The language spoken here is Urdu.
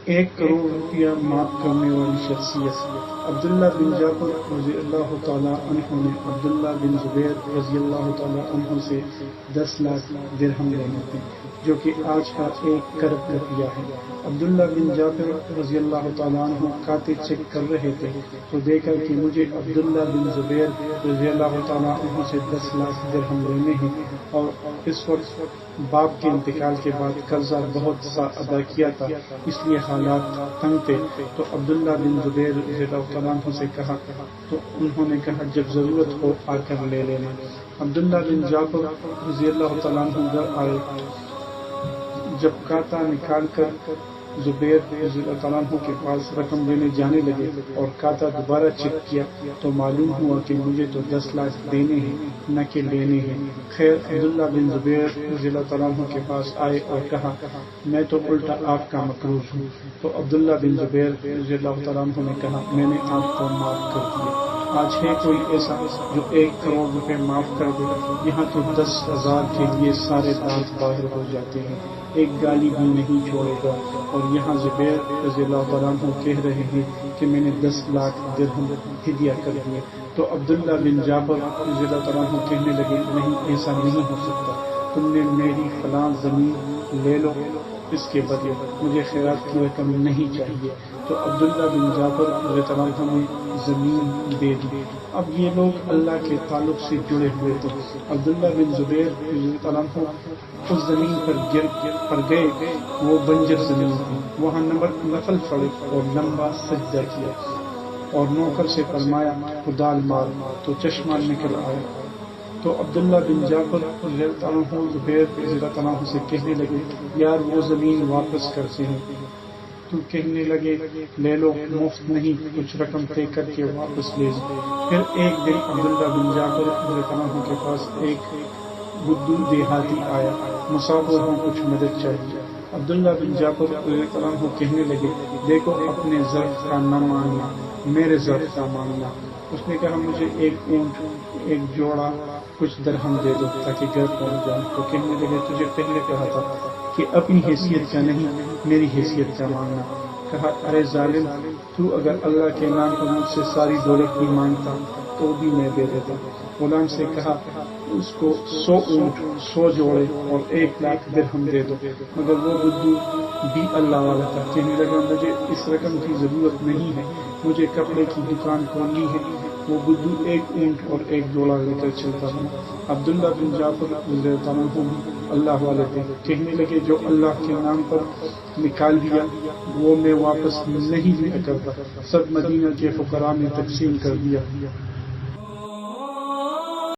1 کروڑ روپیہ معاف کرنے والی شخصیت عبداللہ بن جعفر رضی اللہ تعالیٰ عنہ نے عبداللہ بن زبیر رضی اللہ تعالیٰ عنہ سے 10 لاکھ درہم لینے تھے، جو کہ آج کا 1 کروڑ روپیہ ہے۔ عبداللہ بن جعفر رضی اللہ تعالیٰ عنہ کھاتے چیک کر رہے تھے تو دیکھا کہ مجھے عبداللہ بن زبیر رضی اللہ تعالیٰ عنہ سے 10 لاکھ درہم لینے ہیں، اور اس وقت باپ کے انتقال کے بعد قرضہ بہت سا ادا کیا تھا، اس لیے حالات تنگ تھے۔ تو عبداللہ بن زبیر رضی اللہ تعالیٰ عنہ سے کہا تو انہوں نے کہا جب ضرورت ہو آ کر لے لینا۔ عبداللہ بن جعفر رضی اللہ تعالیٰ عنہ گھر آئے، جب کھاتا نکال کر زبیر رضی اللہ تعالیٰ عنہ کے پاس رقم دینے جانے لگے اور کھاتا دوبارہ چیک کیا تو معلوم ہوا کہ مجھے تو 10 لاکھ دینے ہیں نہ کہ لینے ہیں۔ خیر عبداللہ بن زبیر رضی اللہ تعالیٰ عنہ کے پاس آئے اور کہا میں تو الٹا آپ کا مقروض ہوں۔ تو عبداللہ بن زبیر رضی اللہ تعالیٰ عنہ نے کہا میں نے آپ کو معاف کر دیا۔ آج ہے کوئی ایسا جو 1 کروڑ روپے معاف کر دے؟ یہاں تو 10,000 کے لیے سارے دانت باہر ہو جاتے ہیں، ایک گالی بھی نہیں چھوڑے گا، اور یہاں زبیر رضی اللہ تعالیٰ عنہ کہہ رہے ہیں کہ میں نے 10 لاکھ درہم ہدیہ کر دیے۔ تو عبداللہ بن جعفر رضی اللہ تعالیٰ عنہ کہنے لگے نہیں، ایسا نہیں ہو سکتا، تم نے میری فلاں زمین لے لو، اس کے بدلے مجھے خیرات کی رقم نہیں چاہیے۔ تو عبداللہ بن جعفر رضی اللہ عنہ نے زمین دے دی۔ اب یہ لوگ اللہ کے تعلق سے جڑے ہوئے تھے۔ عبداللہ بن زبیر رضی اللہ عنہ اس زمین پر گئے، وہ بنجر زمین تھی، وہاں نفل پڑے اور لمبا سجدہ کیا اور نوکر سے فرمایا کدال مار، تو چشمہ نکل آیا۔ تو عبداللہ بن جعفر رضی اللہ عنہ زبیر رضی اللہ عنہ سے کہنے لگے یار وہ زمین واپس کرتے ہیں، تو کہنے لگے لے لو، مفت نہیں، کچھ رقم طے کر کے واپس لے جائے۔ پھر ایک دن عبداللہ بن جعفر رضی اللہ عنہ کے پاس ایک بدو دیہاتی آیا، مسافر ہوں، کچھ مدد چاہیے۔ عبداللہ بن جعفر رضی اللہ عنہ کہنے لگے دیکھو اپنے ظرف کا نہ ماننا، میرے ظرف کا ماننا۔ اس نے کہا مجھے 1 اونٹ 1 جوڑا کچھ درہم دے دو تاکہ گھر پہنچ جاؤں۔ تو کہنے لگے تجھے پہلے کہا تھا کہ اپنی حیثیت کا نہیں میری حیثیت کا مانگنا۔ کہا ارے ظالم، تو اگر اللہ کے نام پر مجھ سے ساری دولت بھی مانگتا تو بھی میں دے دیتا۔ غلام سے کہا اس کو 100 اونٹ 100 جوڑے اور 1 لاکھ درہم دے دو، مگر وہ بدو بھی اللہ والا تھا، کہنے لگا مجھے اس رقم کی ضرورت نہیں ہے، مجھے کپڑے کی دکان کھولنی ہے۔ وہ بدو 1 اونٹ اور 1 جوڑا لے کر چلتا رہا۔ عبداللہ بن جعفر رضی اللہ عنہ اللہ والے تھے، کہنے لگے جو اللہ کے نام پر نکال دیا وہ میں واپس نہیں لیا کرتا، سب مدینہ کے فقراء میں تقسیم کر دیا۔